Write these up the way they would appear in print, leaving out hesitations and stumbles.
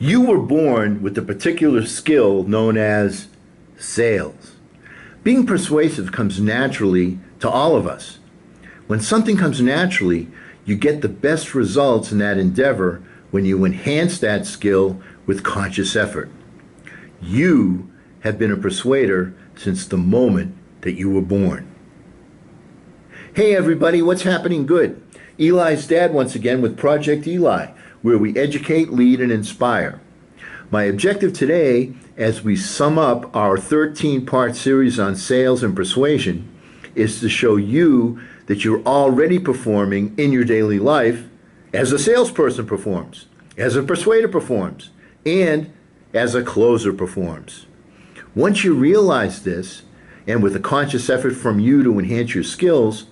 You were born with a particular skill known as sales. Being persuasive comes naturally to all of us. When something comes naturally, you get the best results in that endeavor when you enhance that skill with conscious effort. You have been a persuader since the moment that you were born. Hey everybody, what's happening good? Eli's dad once again with Project Eli, where we educate, lead, and inspire. My objective today, as we sum up our 13-part series on sales and persuasion, is to show you that you're already performing in your daily life as a salesperson performs, as a persuader performs, and as a closer performs. Once you realize this, and with a conscious effort from you to enhance your skills,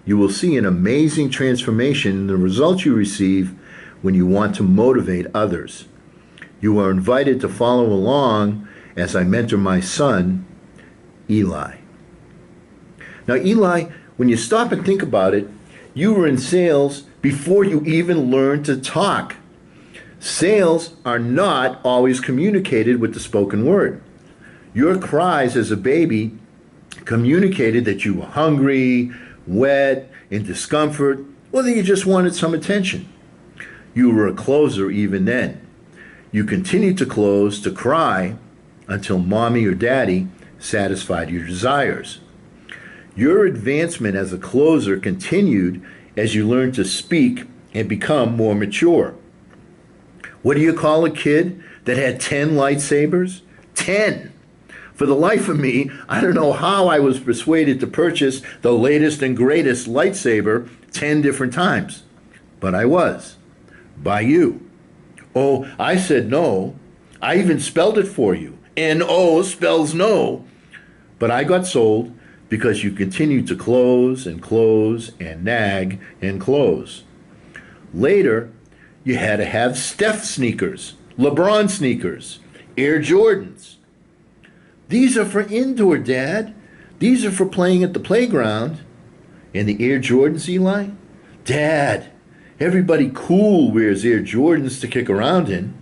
you will see an amazing transformation in the results you receive when you want to motivate others. You are invited to follow along as I mentor my son, Eli. Now, Eli, when you stop and think about it, you were in sales before you even learned to talk. Sales are not always communicated with the spoken word. Your cries as a baby communicated that you were hungry, wet, in discomfort, or that you just wanted some attention. You were a closer even then. You continued to close, to cry, until mommy or daddy satisfied your desires. Your advancement as a closer continued as you learned to speak and become more mature. What do you call a kid that had 10 lightsabers? 10! For the life of me, I don't know how I was persuaded to purchase the latest and greatest lightsaber 10 different times. But I was. By you. Oh, I said no. I even spelled it for you. N-O spells no. But I got sold because you continued to close and close and nag and close. Later, you had to have Steph sneakers, LeBron sneakers, Air Jordans. These are for indoor, Dad. These are for playing at the playground. And the Air Jordans, Eli? Dad, everybody cool wears Air Jordans to kick around in.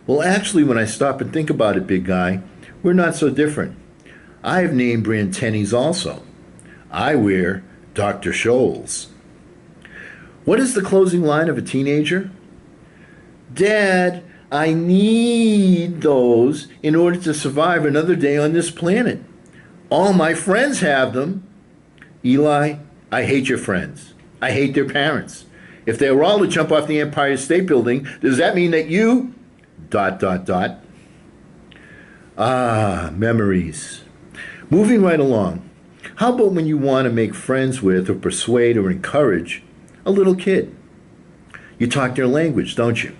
Well, actually, when I stop and think about it, big guy, we're not so different. I have name brand tennies also. I wear Dr. Scholl's. What is the closing line of a teenager? Dad, I need those in order to survive another day on this planet. All my friends have them. Eli, I hate your friends. I hate their parents. If they were all to jump off the Empire State Building, does that mean that you... ... Ah, memories. Moving right along. How about when you want to make friends with or persuade or encourage a little kid? You talk their language, don't you?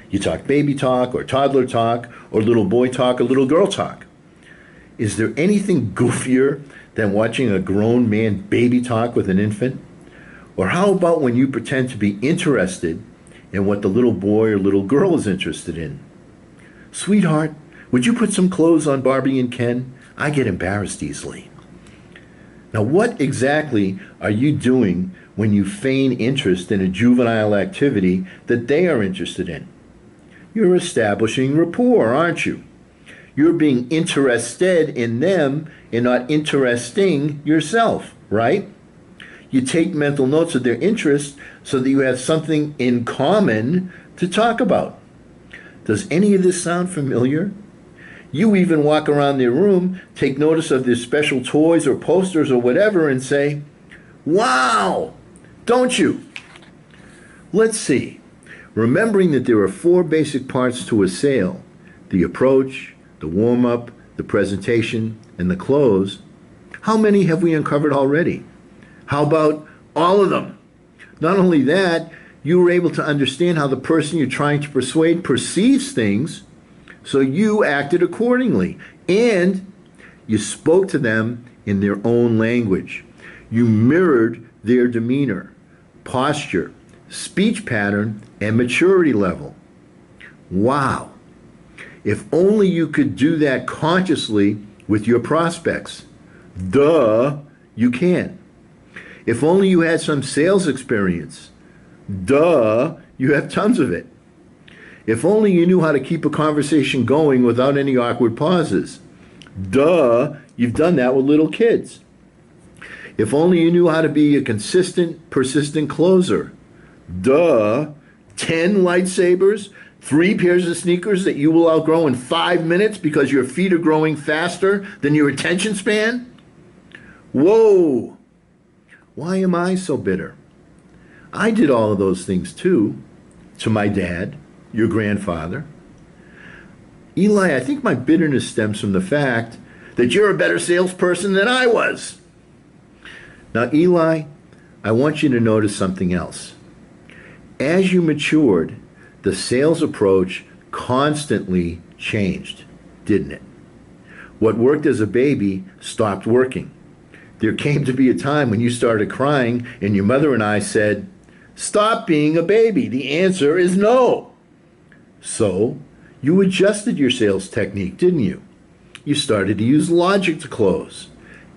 You talk baby talk or toddler talk or little boy talk or little girl talk. Is there anything goofier than watching a grown man baby talk with an infant? Or how about when you pretend to be interested in what the little boy or little girl is interested in? Sweetheart, would you put some clothes on Barbie and Ken? I get embarrassed easily. Now, what exactly are you doing when you feign interest in a juvenile activity that they are interested in? You're establishing rapport, aren't you? You're being interested in them and not interesting yourself, right? You take mental notes of their interests so that you have something in common to talk about. Does any of this sound familiar? You even walk around their room, take notice of their special toys or posters or whatever and say, wow, don't you? Let's see. Remembering that there are 4 basic parts to a sale, the approach, the warm-up, the presentation, and the close, how many have we uncovered already? How about all of them? Not only that, you were able to understand how the person you're trying to persuade perceives things, so you acted accordingly, and you spoke to them in their own language. You mirrored their demeanor, posture, speech pattern, and maturity level. Wow. If only you could do that consciously with your prospects. Duh, you can. If only you had some sales experience. Duh, you have tons of it. If only you knew how to keep a conversation going without any awkward pauses. Duh, you've done that with little kids. If only you knew how to be a consistent, persistent closer. Duh, 10 lightsabers, 3 pairs of sneakers that you will outgrow in 5 minutes because your feet are growing faster than your attention span? Whoa, why am I so bitter? I did all of those things too, to my dad, your grandfather. Eli, I think my bitterness stems from the fact that you're a better salesperson than I was. Now, Eli, I want you to notice something else. As you matured, the sales approach constantly changed, didn't it? What worked as a baby stopped working. There came to be a time when you started crying and your mother and I said, "Stop being a baby. The answer is no." So, you adjusted your sales technique, didn't you? You started to use logic to close.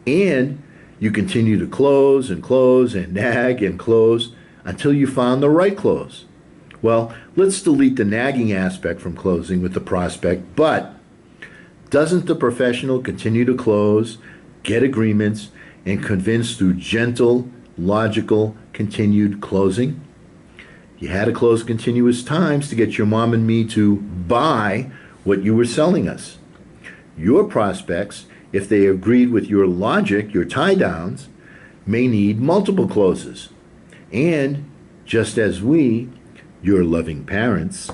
And you continue to close and nag and close until you found the right close. Well, let's delete the nagging aspect from closing with the prospect, but doesn't the professional continue to close, get agreements, and convince through gentle, logical, continued closing? You had to close continuous times to get your mom and me to buy what you were selling us. Your prospects, if they agreed with your logic, your tie downs, may need multiple closes. And just as we, your loving parents,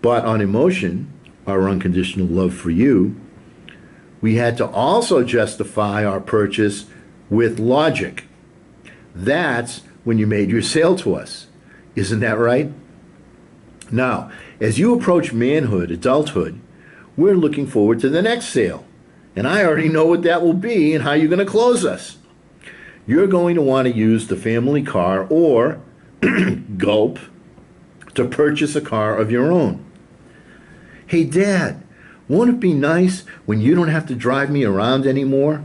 bought on emotion, our unconditional love for you, we had to also justify our purchase with logic. That's when you made your sale to us. Isn't that right? Now, as you approach manhood, adulthood, we're looking forward to the next sale. And I already know what that will be and how you're going to close us. You're going to want to use the family car or gulp to purchase a car of your own. Hey, Dad, won't it be nice when you don't have to drive me around anymore?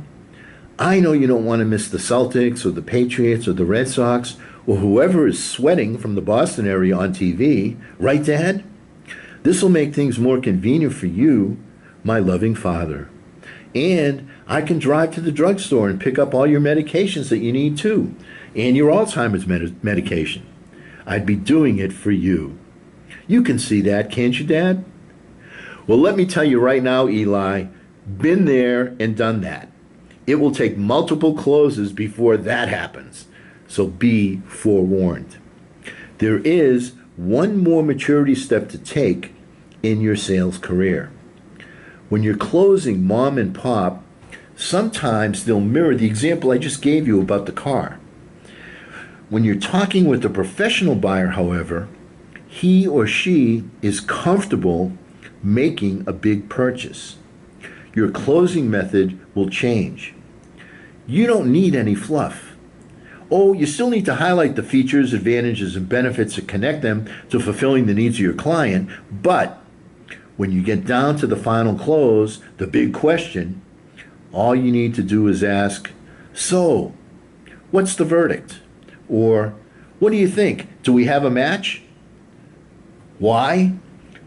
I know you don't want to miss the Celtics or the Patriots or the Red Sox or whoever is sweating from the Boston area on TV, right, Dad? This will make things more convenient for you, my loving father. And I can drive to the drugstore and pick up all your medications that you need too, and your Alzheimer's medication. I'd be doing it for you. You can see that, can't you, Dad? Well, let me tell you right now, Eli, been there and done that. It will take multiple closes before that happens. So be forewarned. There is one more maturity step to take in your sales career. When you're closing mom and pop, sometimes they'll mirror the example I just gave you about the car. When you're talking with a professional buyer, however, he or she is comfortable making a big purchase. Your closing method will change. You don't need any fluff. Oh, you still need to highlight the features, advantages, and benefits that connect them to fulfilling the needs of your client, but when you get down to the final close, the big question, all you need to do is ask, "So, what's the verdict?" Or, "What do you think? Do we have a match?" Why?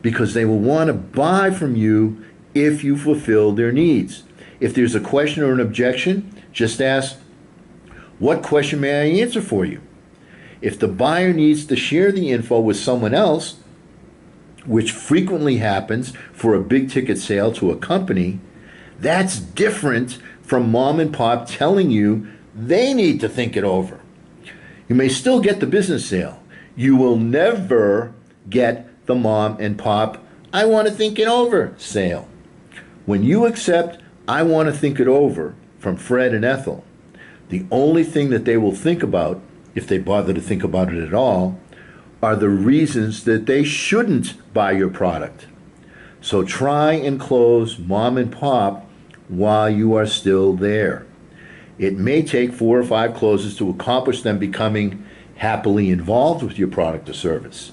Because they will want to buy from you if you fulfill their needs. If there's a question or an objection, just ask, "What question may I answer for you?" If the buyer needs to share the info with someone else, which frequently happens for a big ticket sale to a company, that's different from mom and pop telling you they need to think it over. You may still get the business sale. You will never get the mom and pop, "I want to think it over" sale. When you accept "I want to think it over" from Fred and Ethel, the only thing that they will think about, if they bother to think about it at all, are the reasons that they shouldn't buy your product. So try and close mom and pop while you are still there. It may take 4 or 5 closes to accomplish them becoming happily involved with your product or service.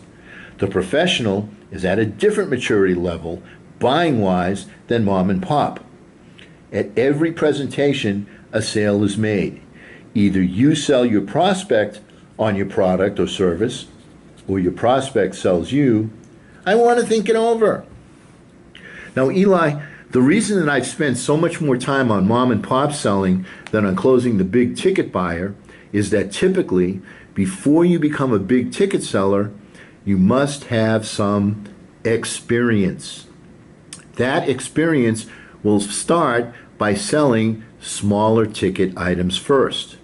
The professional is at a different maturity level, buying-wise, than mom and pop. At every presentation, a sale is made. Either you sell your prospect on your product or service, or your prospect sells you. I want to think it over. Now, Eli, the reason that I've spent so much more time on mom and pop selling than on closing the big ticket buyer is that typically, before you become a big ticket seller, you must have some experience. That experience will start by selling smaller ticket items first.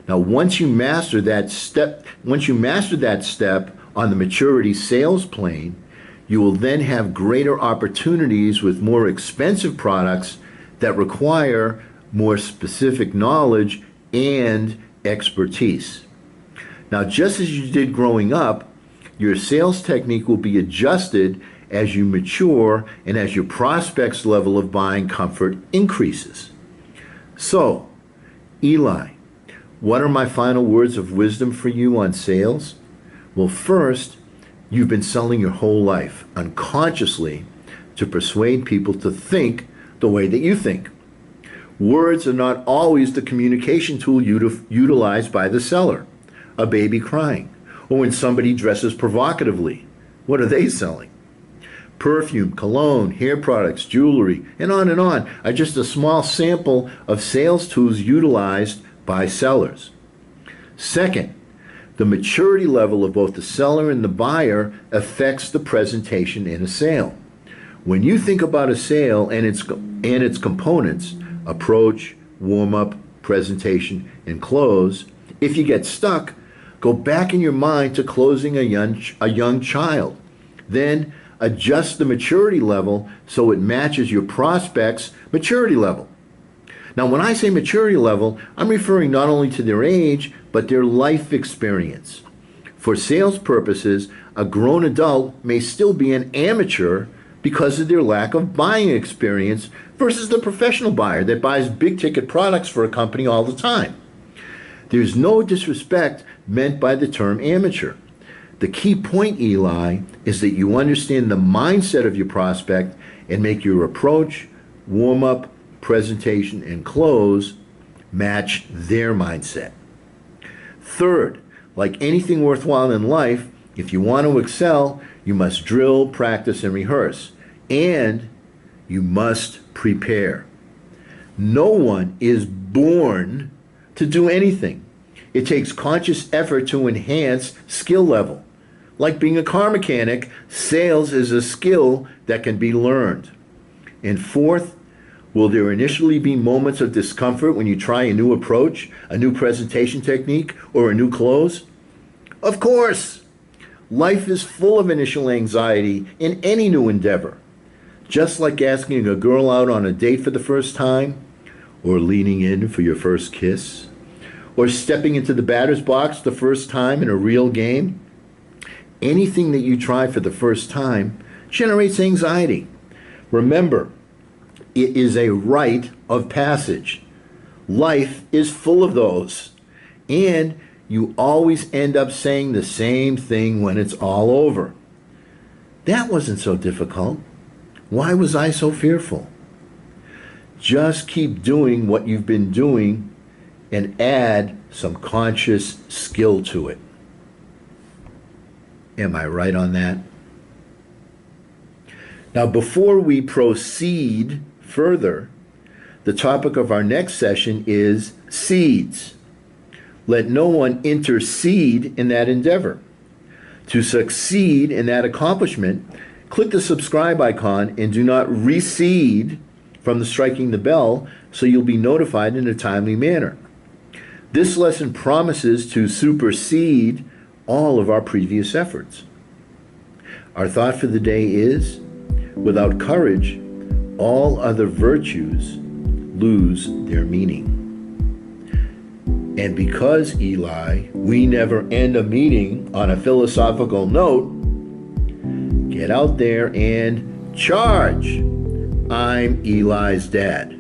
Now, once you master that step on the maturity sales plane, you will then have greater opportunities with more expensive products that require more specific knowledge and expertise. Now, just as you did growing up, your sales technique will be adjusted as you mature and as your prospect's level of buying comfort increases. So, Eli, what are my final words of wisdom for you on sales? Well, first, you've been selling your whole life unconsciously to persuade people to think the way that you think. Words are not always the communication tool utilized by the seller. A baby crying, or when somebody dresses provocatively. What are they selling? Perfume, cologne, hair products, jewelry, and on are just a small sample of sales tools utilized by sellers. Second, the maturity level of both the seller and the buyer affects the presentation in a sale. When you think about a sale and its components, approach, warm-up, presentation, and close, if you get stuck, go back in your mind to closing a young child. Then adjust the maturity level so it matches your prospect's maturity level. Now, when I say maturity level, I'm referring not only to their age, but their life experience. For sales purposes, a grown adult may still be an amateur because of their lack of buying experience versus the professional buyer that buys big ticket products for a company all the time. There's no disrespect meant by the term amateur. The key point, Eli, is that you understand the mindset of your prospect and make your approach, warm-up, presentation, and close match their mindset. Third, like anything worthwhile in life, if you want to excel, you must drill, practice, and rehearse. And you must prepare. No one is born to do anything. It takes conscious effort to enhance skill level. Like being a car mechanic, sales is a skill that can be learned. And fourth, will there initially be moments of discomfort when you try a new approach, a new presentation technique, or a new close? Of course! Life is full of initial anxiety in any new endeavor. Just like asking a girl out on a date for the first time, or leaning in for your first kiss, or stepping into the batter's box the first time in a real game. Anything that you try for the first time generates anxiety. Remember, it is a rite of passage. Life is full of those. And you always end up saying the same thing when it's all over. That wasn't so difficult. Why was I so fearful? Just keep doing what you've been doing and add some conscious skill to it. Am I right on that? Now, before we proceed further, the topic of our next session is seeds. Let no one intercede in that endeavor. To succeed in that accomplishment, click the subscribe icon and do not recede from the striking the bell so you'll be notified in a timely manner. This lesson promises to supersede all of our previous efforts. Our thought for the day is, without courage, all other virtues lose their meaning. And because, Eli, we never end a meeting on a philosophical note, get out there and charge. I'm Eli's dad.